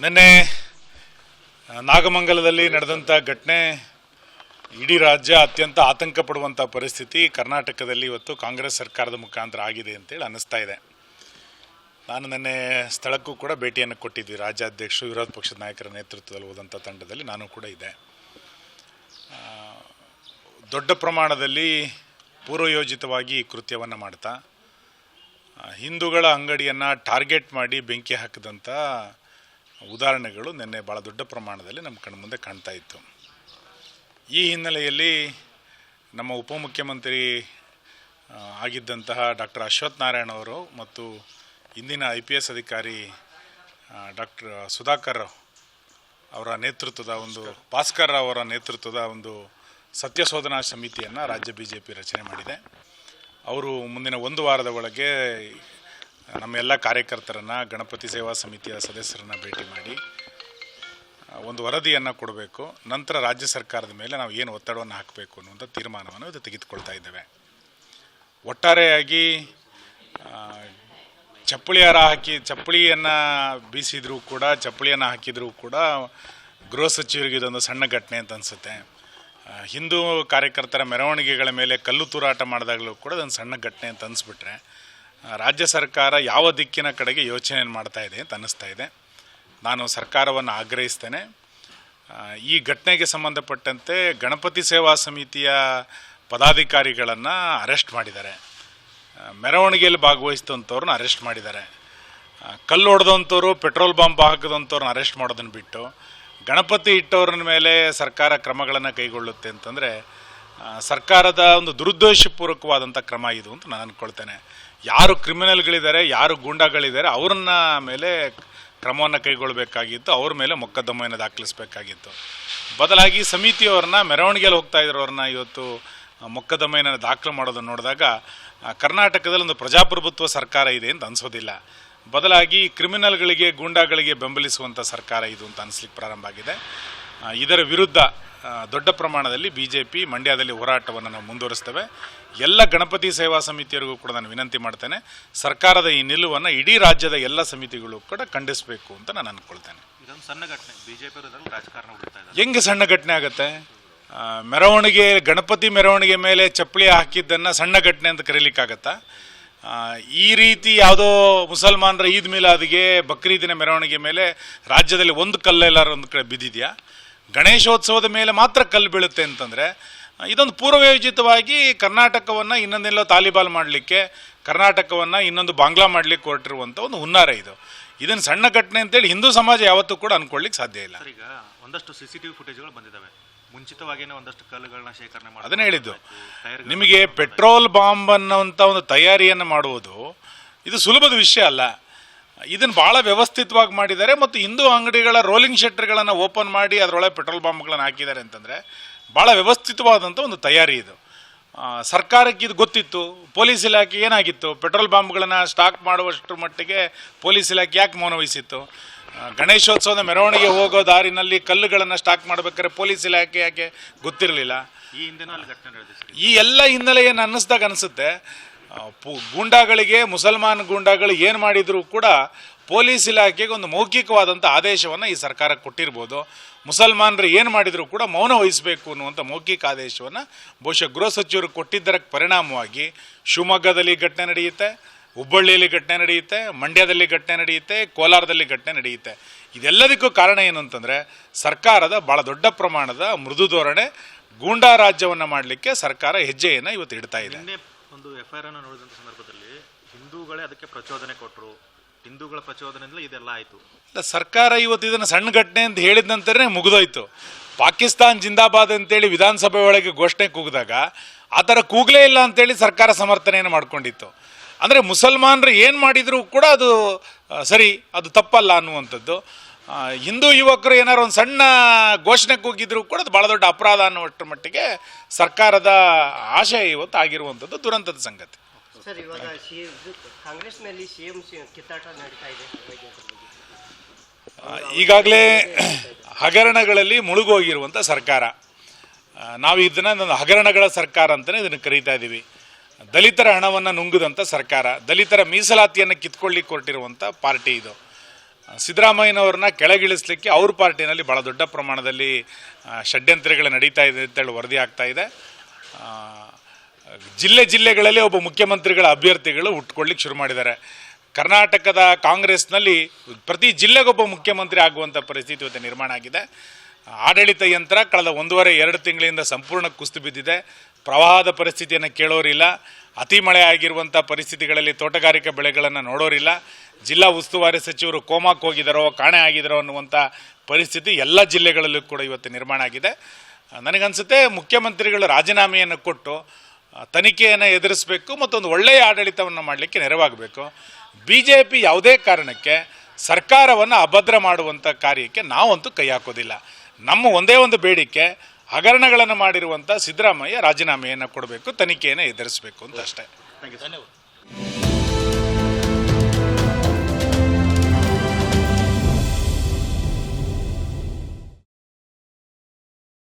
ನಿನ್ನೆ ನಾಗಮಂಗಲದಲ್ಲಿ ನಡೆದಂಥ ಘಟನೆ ಇಡೀ ರಾಜ್ಯ ಅತ್ಯಂತ ಆತಂಕ ಪಡುವಂಥ ಪರಿಸ್ಥಿತಿ ಕರ್ನಾಟಕದಲ್ಲಿ ಇವತ್ತು ಕಾಂಗ್ರೆಸ್ ಸರ್ಕಾರದ ಮುಖಾಂತರ ಆಗಿದೆ ಅಂತೇಳಿ ಅನ್ನಿಸ್ತಾ ಇದೆ. ನಾನು ನಿನ್ನೆ ಸ್ಥಳಕ್ಕೂ ಕೂಡ ಭೇಟಿಯನ್ನು ಕೊಟ್ಟಿದ್ವಿ. ರಾಜ್ಯಾಧ್ಯಕ್ಷರು ವಿರೋಧ ಪಕ್ಷದ ನಾಯಕರ ನೇತೃತ್ವದಲ್ಲಿ ಹೋದಂಥ ತಂಡದಲ್ಲಿ ನಾನು ಕೂಡ ಇದ್ದೆ. ದೊಡ್ಡ ಪ್ರಮಾಣದಲ್ಲಿ ಪೂರ್ವಯೋಜಿತವಾಗಿ ಕೃತ್ಯವನ್ನು ಮಾಡ್ತಾ ಹಿಂದೂಗಳ ಅಂಗಡಿಯನ್ನು ಟಾರ್ಗೆಟ್ ಮಾಡಿ ಬೆಂಕಿ ಹಾಕಿದಂಥ ಉದಾಹರಣೆಗಳು ನಿನ್ನೆ ಭಾಳ ದೊಡ್ಡ ಪ್ರಮಾಣದಲ್ಲಿ ನಮ್ಮ ಕಣ್ಮುಂದೆ ಕಾಣ್ತಾ ಇತ್ತು. ಈ ಹಿನ್ನೆಲೆಯಲ್ಲಿ ನಮ್ಮ ಉಪಮುಖ್ಯಮಂತ್ರಿ ಆಗಿದ್ದಂತಹ ಡಾಕ್ಟರ್ ಅಶ್ವಥ್ ನಾರಾಯಣ ಅವರು ಮತ್ತು ಇಂದಿನ IPS ಅಧಿಕಾರಿ ಡಾಕ್ಟರ್ ಸುಧಾಕರ್ ಅವರ ನೇತೃತ್ವದ ಭಾಸ್ಕರ್ ಅವರ ನೇತೃತ್ವದ ಸತ್ಯಶೋಧನಾ ಸಮಿತಿಯನ್ನು ರಾಜ್ಯ BJP ರಚನೆ ಮಾಡಿದೆ. ಅವರು ಮುಂದಿನ 1 ವಾರದ ಒಳಗೆ ನಮ್ಮೆಲ್ಲ ಕಾರ್ಯಕರ್ತರನ್ನು, ಗಣಪತಿ ಸೇವಾ ಸಮಿತಿಯ ಸದಸ್ಯರನ್ನು ಭೇಟಿ ಮಾಡಿ ಒಂದು ವರದಿಯನ್ನು ಕೊಡಬೇಕು. ನಂತರ ರಾಜ್ಯ ಸರ್ಕಾರದ ಮೇಲೆ ನಾವು ಏನು ಒತ್ತಡವನ್ನು ಹಾಕಬೇಕು ಅನ್ನುವಂಥ ತೀರ್ಮಾನವನ್ನು ಇದು ತೆಗೆದುಕೊಳ್ತಾ ಇದ್ದೇವೆ. ಒಟ್ಟಾರೆಯಾಗಿ ಚಪ್ಪಲಿಯನ್ನು ಬೀಸಿದರೂ ಕೂಡ, ಚಪ್ಪಲಿಯನ್ನು ಹಾಕಿದರೂ ಕೂಡ ಗೃಹ ಸಚಿವರಿಗೆ ಇದೊಂದು ಸಣ್ಣ ಘಟನೆ ಅಂತ ಅನಿಸುತ್ತೆ. ಹಿಂದೂ ಕಾರ್ಯಕರ್ತರ ಮೆರವಣಿಗೆಗಳ ಮೇಲೆ ಕಲ್ಲು ತೂರಾಟ ಮಾಡಿದಾಗಲೂ ಕೂಡ ಅದೊಂದು ಸಣ್ಣ ಘಟನೆ ಅಂತ ಅನಿಸ್ಬಿಟ್ರೆ ರಾಜ್ಯ ಸರ್ಕಾರ ಯಾವ ದಿಕ್ಕಿನ ಕಡೆಗೆ ಯೋಚನೆ ಮಾಡ್ತಾ ಇದೆ ಅಂತ ಅನ್ನಿಸ್ತಾ ಇದೆ. ನಾನು ಸರ್ಕಾರವನ್ನು ಆಗ್ರಹಿಸ್ತೇನೆ, ಈ ಘಟನೆಗೆ ಸಂಬಂಧಪಟ್ಟಂತೆ ಗಣಪತಿ ಸೇವಾ ಸಮಿತಿಯ ಪದಾಧಿಕಾರಿಗಳನ್ನು ಅರೆಸ್ಟ್ ಮಾಡಿದ್ದಾರೆ, ಮೆರವಣಿಗೆಯಲ್ಲಿ ಭಾಗವಹಿಸಿದಂಥವ್ರನ್ನ ಅರೆಸ್ಟ್ ಮಾಡಿದ್ದಾರೆ. ಕಲ್ಲು ಹೊಡೆದಂಥವ್ರು, ಪೆಟ್ರೋಲ್ ಬಾಂಬ್ ಹಾಕಿದಂಥವ್ರನ್ನ ಅರೆಸ್ಟ್ ಮಾಡೋದನ್ನು ಬಿಟ್ಟು ಗಣಪತಿ ಇಟ್ಟವ್ರ ಮೇಲೆ ಸರ್ಕಾರ ಕ್ರಮಗಳನ್ನು ಕೈಗೊಳ್ಳುತ್ತೆ ಅಂತಂದರೆ ಸರ್ಕಾರದ ದುರುದ್ದೇಶಪೂರ್ವಕವಾದಂಥ ಕ್ರಮ ಇದು ಅಂತ ನಾನು ಅಂದ್ಕೊಳ್ತೇನೆ. ಯಾರು ಕ್ರಿಮಿನಲ್ಗಳಿದ್ದಾರೆ, ಯಾರು ಗೂಂಡಾಗಳಿದ್ದಾರೆ ಅವ್ರನ್ನ ಮೇಲೆ ಕ್ರಮವನ್ನು ಕೈಗೊಳ್ಳಬೇಕಾಗಿತ್ತು, ಅವ್ರ ಮೇಲೆ ಮೊಕದ್ದಮೆಯನ್ನು ದಾಖಲಿಸಬೇಕಾಗಿತ್ತು. ಬದಲಾಗಿ ಸಮಿತಿಯವ್ರನ್ನ, ಮೆರವಣಿಗೆಯಲ್ಲಿ ಹೋಗ್ತಾ ಇರೋರನ್ನ ಇವತ್ತು ಮೊಕದ್ದಮೆಯನ್ನು ದಾಖಲು ಮಾಡೋದನ್ನು ನೋಡಿದಾಗ ಕರ್ನಾಟಕದಲ್ಲಿ ಪ್ರಜಾಪ್ರಭುತ್ವ ಸರ್ಕಾರ ಇದೆ ಅಂತ ಅನಿಸೋದಿಲ್ಲ. ಬದಲಾಗಿ ಕ್ರಿಮಿನಲ್ಗಳಿಗೆ, ಗೂಂಡಾಗಳಿಗೆ ಬೆಂಬಲಿಸುವಂಥ ಸರ್ಕಾರ ಇದು ಅಂತ ಅನಿಸ್ಲಿಕ್ಕೆ ಪ್ರಾರಂಭ ಆಗಿದೆ. ಇದರ ವಿರುದ್ಧ ದೊಡ್ಡ ಪ್ರಮಾಣದಲ್ಲಿ BJP ಮಂಡ್ಯದಲ್ಲಿ ಹೋರಾಟವನ್ನು ನಾವು ಮುಂದುವರಿಸ್ತೇವೆ. ಎಲ್ಲ ಗಣಪತಿ ಸೇವಾ ಸಮಿತಿಯರಿಗೂ ಕೂಡ ನಾನು ವಿನಂತಿ ಮಾಡ್ತೇನೆ, ಸರ್ಕಾರದ ಈ ನಿಲುವನ್ನು ಇಡೀ ರಾಜ್ಯದ ಎಲ್ಲ ಸಮಿತಿಗಳು ಕೂಡ ಖಂಡಿಸಬೇಕು ಅಂತ ನಾನು ಅಂದ್ಕೊಳ್ತೇನೆ. ಸಣ್ಣ ಘಟನೆ BJP ರಾಜಕಾರಣ ಹೆಂಗೆ ಸಣ್ಣ ಘಟನೆ ಆಗುತ್ತೆ? ಗಣಪತಿ ಮೆರವಣಿಗೆ ಮೇಲೆ ಚಪ್ಪಲಿ ಹಾಕಿದ್ದನ್ನು ಸಣ್ಣ ಘಟನೆ ಅಂತ ಕರೀಲಿಕ್ಕಾಗತ್ತಾ? ಈ ರೀತಿ ಯಾವುದೋ ಮುಸಲ್ಮಾನರ ಈದ್ ಮಿಲಾದ್ಗೆ, ಬಕ್ರೀದಿನ ಮೆರವಣಿಗೆ ಮೇಲೆ ರಾಜ್ಯದಲ್ಲಿ ಒಂದು ಕಲ್ಲೆಲ್ಲರೂ ಒಂದು ಕಡೆ ಬಿದ್ದಿದೆಯಾ? ಗಣೇಶೋತ್ಸವದ ಮೇಲೆ ಮಾತ್ರ ಕಲ್ಲು ಬೀಳುತ್ತೆ ಅಂತಂದರೆ ಇದೊಂದು ಪೂರ್ವಯೋಜಿತವಾಗಿ ಕರ್ನಾಟಕವನ್ನು ಇನ್ನೊಂದೆಲ್ಲೋ ತಾಲಿಬಾನ್ ಮಾಡಲಿಕ್ಕೆ, ಕರ್ನಾಟಕವನ್ನು ಇನ್ನೊಂದು ಬಾಂಗ್ಲಾ ಮಾಡಲಿಕ್ಕೆ ಹೊರಟಿರುವಂಥ ಒಂದು ಹುನ್ನಾರ ಇದು. ಇದನ್ನು ಸಣ್ಣ ಘಟನೆ ಅಂತೇಳಿ ಹಿಂದೂ ಸಮಾಜ ಯಾವತ್ತೂ ಕೂಡ ಅಂದ್ಕೊಳ್ಳಿಕ್ಕೆ ಸಾಧ್ಯ ಇಲ್ಲ. ಈಗ ಒಂದಷ್ಟು CCTV ಫುಟೇಜ್ಗಳು ಬಂದಿದ್ದಾವೆ, ಮುಂಚಿತವಾಗಿಯೇ ಒಂದಷ್ಟು ಕಲ್ಲುಗಳನ್ನ ಶೇಖರಣೆ ಮಾಡಿ. ಅದನ್ನೇ ಹೇಳಿದ್ದು ನಿಮಗೆ, ಪೆಟ್ರೋಲ್ ಬಾಂಬ್ ಅನ್ನೋಂಥ ಒಂದು ತಯಾರಿಯನ್ನು ಮಾಡುವುದು ಇದು ಸುಲಭದ ವಿಷಯ ಅಲ್ಲ. ಇದನ್ನು ಭಾಳ ವ್ಯವಸ್ಥಿತವಾಗಿ ಮಾಡಿದ್ದಾರೆ ಮತ್ತು ಹಿಂದೂ ಅಂಗಡಿಗಳ ರೋಲಿಂಗ್ ಶೆಟ್ಟರ್ಗಳನ್ನು ಓಪನ್ ಮಾಡಿ ಅದರೊಳಗೆ ಪೆಟ್ರೋಲ್ ಬಾಂಬ್ಗಳನ್ನು ಹಾಕಿದ್ದಾರೆ ಅಂತಂದರೆ ಭಾಳ ವ್ಯವಸ್ಥಿತವಾದಂಥ ಒಂದು ತಯಾರಿ ಇದು. ಸರ್ಕಾರಕ್ಕೆ ಇದು ಗೊತ್ತಿತ್ತು. ಪೊಲೀಸ್ ಇಲಾಖೆ ಏನಾಗಿತ್ತು? ಪೆಟ್ರೋಲ್ ಬಾಂಬ್ಗಳನ್ನು ಸ್ಟಾಕ್ ಮಾಡುವಷ್ಟರ ಮಟ್ಟಿಗೆ ಪೊಲೀಸ್ ಇಲಾಖೆ ಯಾಕೆ ಮೌನ ವಹಿಸಿತ್ತು? ಗಣೇಶೋತ್ಸವದ ಮೆರವಣಿಗೆ ಹೋಗೋ ದಾರಿನಲ್ಲಿ ಕಲ್ಲುಗಳನ್ನು ಸ್ಟಾಕ್ ಮಾಡಬೇಕಾದ್ರೆ ಪೊಲೀಸ್ ಇಲಾಖೆ ಯಾಕೆ ಗೊತ್ತಿರಲಿಲ್ಲ? ಈ ಎಲ್ಲ ಹಿನ್ನೆಲೆ ಏನು ಅನ್ನಿಸ್ದಾಗ ಅನಿಸುತ್ತೆ, ಗೂಂಡಾಗಳಿಗೆ, ಮುಸಲ್ಮಾನ್ ಗೂಂಡಾಗಳು ಏನು ಮಾಡಿದರೂ ಕೂಡ ಪೊಲೀಸ್ ಇಲಾಖೆಗೆ ಒಂದು ಮೌಖಿಕವಾದಂಥ ಆದೇಶವನ್ನು ಈ ಸರ್ಕಾರ ಕೊಟ್ಟಿರ್ಬೋದು. ಮುಸಲ್ಮಾನರು ಏನು ಮಾಡಿದರೂ ಕೂಡ ಮೌನ ವಹಿಸಬೇಕು ಅನ್ನುವಂಥ ಮೌಖಿಕ ಆದೇಶವನ್ನು ಬಹುಶಃ ಗೃಹ ಸಚಿವರು ಕೊಟ್ಟಿದ್ದರ ಪರಿಣಾಮವಾಗಿ ಶಿವಮೊಗ್ಗದಲ್ಲಿ ಘಟನೆ ನಡೆಯುತ್ತೆ, ಹುಬ್ಬಳ್ಳಿಯಲ್ಲಿ ಘಟನೆ ನಡೆಯುತ್ತೆ, ಮಂಡ್ಯದಲ್ಲಿ ಘಟನೆ ನಡೆಯುತ್ತೆ, ಕೋಲಾರದಲ್ಲಿ ಘಟನೆ ನಡೆಯುತ್ತೆ. ಇದೆಲ್ಲದಕ್ಕೂ ಕಾರಣ ಏನು ಅಂತಂದರೆ ಸರ್ಕಾರದ ಭಾಳ ದೊಡ್ಡ ಪ್ರಮಾಣದ ಮೃದು ಧೋರಣೆ, ಗೂಂಡಾ ರಾಜ್ಯವನ್ನು ಮಾಡಲಿಕ್ಕೆ ಸರ್ಕಾರ ಹೆಜ್ಜೆಯನ್ನು ಇವತ್ತು ಇಡ್ತಾ ಇದೆ. ಒಂದು FIR ಅನ್ನು ನೋಡಿದಂಥ ಸಂದರ್ಭದಲ್ಲಿ ಹಿಂದೂಗಳೇ ಅದಕ್ಕೆ ಪ್ರಚೋದನೆ ಕೊಟ್ಟರು, ಹಿಂದೂಗಳ ಪ್ರಚೋದನೆಯಿಂದ ಇದೆಲ್ಲ ಆಯಿತು. ಸರ್ಕಾರ ಇವತ್ತು ಇದನ್ನು ಸಣ್ಣ ಘಟನೆ ಅಂತ ಹೇಳಿದ ನಂತರನೇ ಮುಗಿದೋಯ್ತು. ಪಾಕಿಸ್ತಾನ್ ಜಿಂದಾಬಾದ್ ಅಂತೇಳಿ ವಿಧಾನಸಭೆ ಒಳಗೆ ಘೋಷಣೆ ಕೂಗಿದಾಗ ಆ ಥರ ಕೂಗಲೇ ಇಲ್ಲ ಅಂತೇಳಿ ಸರ್ಕಾರ ಸಮರ್ಥನೆಯನ್ನು ಮಾಡ್ಕೊಂಡಿತ್ತು. ಅಂದರೆ ಮುಸಲ್ಮಾನರು ಏನು ಮಾಡಿದರೂ ಕೂಡ ಅದು ಸರಿ, ಅದು ತಪ್ಪಲ್ಲ ಅನ್ನುವಂಥದ್ದು. ಹಿಂದೂ ಯುವಕರು ಏನಾರು ಒಂದು ಸಣ್ಣ ಘೋಷಣೆ ಕೂಗಿದ್ರು ಕೂಡ ಅದು ಭಾಳ ದೊಡ್ಡ ಅಪರಾಧ ಅನ್ನುವಷ್ಟರ ಮಟ್ಟಿಗೆ ಸರ್ಕಾರದ ಆಶಯ ಇವತ್ತು ಆಗಿರುವಂಥದ್ದು ದುರಂತದ ಸಂಗತಿ. ಸರ್, ಇವಾಗ ಕಾಂಗ್ರೆಸ್ನಲ್ಲಿ CM ಕಿತ್ತಾಟ ನಡೀತಾ ಇದೆ. ಈಗಾಗಲೇ ಹಗರಣಗಳಲ್ಲಿ ಮುಳುಗೋಗಿರುವಂಥ ಸರ್ಕಾರ. ನಾವು ಇದನ್ನು ಹಗರಣಗಳ ಸರ್ಕಾರ ಅಂತಲೇ ಇದನ್ನು ಕರೀತಾ ಇದ್ದೀವಿ. ದಲಿತರ ಹಣವನ್ನು ನುಂಗಿದಂಥ ಸರ್ಕಾರ, ದಲಿತರ ಮೀಸಲಾತಿಯನ್ನು ಕಿತ್ಕೊಳ್ಳಿಕ್ಕೆ ಹೊರಟಿರುವಂಥ ಪಾರ್ಟಿ ಇದು. ಸಿದ್ದರಾಮಯ್ಯನವ್ರನ್ನ ಕೆಳಗಿಳಿಸಲಿಕ್ಕೆ ಅವ್ರ ಪಾರ್ಟಿನಲ್ಲಿ ಭಾಳ ದೊಡ್ಡ ಪ್ರಮಾಣದಲ್ಲಿ ಷಡ್ಯಂತ್ರಗಳು ನಡೀತಾ ಇದೆ ಅಂತೇಳಿ ವರದಿ ಆಗ್ತಾ ಇದೆ. ಜಿಲ್ಲೆಗಳಲ್ಲಿ ಒಬ್ಬ ಮುಖ್ಯಮಂತ್ರಿಗಳ ಅಭ್ಯರ್ಥಿಗಳು ಹುಟ್ಕೊಳ್ಳಿಕ್ಕೆ ಶುರು ಮಾಡಿದ್ದಾರೆ. ಕರ್ನಾಟಕದ ಕಾಂಗ್ರೆಸ್ನಲ್ಲಿ ಪ್ರತಿ ಜಿಲ್ಲೆಗೊಬ್ಬ ಮುಖ್ಯಮಂತ್ರಿ ಆಗುವಂಥ ಪರಿಸ್ಥಿತಿ ಇವತ್ತು ನಿರ್ಮಾಣ ಆಗಿದೆ. ಆಡಳಿತ ಯಂತ್ರ ಕಳೆದ 1.5-2 ತಿಂಗಳಿಂದ ಸಂಪೂರ್ಣ ಕುಸಿದು ಬಿದ್ದಿದೆ. ಪ್ರವಾಹದ ಪರಿಸ್ಥಿತಿಯನ್ನು ಕೇಳೋರಿಲ್ಲ. ಅತಿ ಮಳೆ ಆಗಿರುವಂಥ ಪರಿಸ್ಥಿತಿಗಳಲ್ಲಿ ತೋಟಗಾರಿಕೆ ಬೆಳೆಗಳನ್ನು ನೋಡೋರಿಲ್ಲ. ಜಿಲ್ಲಾ ಉಸ್ತುವಾರಿ ಸಚಿವರು ಕೋಮಾಕ್ಕೆ ಹೋಗಿದ್ದಾರೋ ಕಾಣೆ ಆಗಿದ್ದಾರೋ ಅನ್ನುವಂಥ ಪರಿಸ್ಥಿತಿ ಎಲ್ಲ ಜಿಲ್ಲೆಗಳಲ್ಲೂ ಕೂಡ ಇವತ್ತು ನಿರ್ಮಾಣ ಆಗಿದೆ. ನನಗನ್ಸುತ್ತೆ ಮುಖ್ಯಮಂತ್ರಿಗಳು ರಾಜೀನಾಮೆಯನ್ನು ಕೊಟ್ಟು ತನಿಖೆಯನ್ನು ಎದುರಿಸಬೇಕು, ಮತ್ತೊಂದು ಒಳ್ಳೆಯ ಆಡಳಿತವನ್ನು ಮಾಡಲಿಕ್ಕೆ ನೆರವಾಗಬೇಕು. BJP ಯಾವುದೇ ಕಾರಣಕ್ಕೆ ಸರ್ಕಾರವನ್ನು ಅಭದ್ರ ಮಾಡುವಂಥ ಕಾರ್ಯಕ್ಕೆ ನಾವಂತೂ ಕೈ ಹಾಕೋದಿಲ್ಲ. ನಮ್ಮ ಒಂದೇ ಒಂದು ಬೇಡಿಕೆ, ಹಗರಣಗಳನ್ನು ಮಾಡಿರುವಂಥ ಸಿದ್ದರಾಮಯ್ಯ ರಾಜೀನಾಮೆಯನ್ನು ಕೊಡಬೇಕು, ತನಿಖೆಯನ್ನು ಎದುರಿಸಬೇಕು ಅಂತ ಅಷ್ಟೇ. Thank you.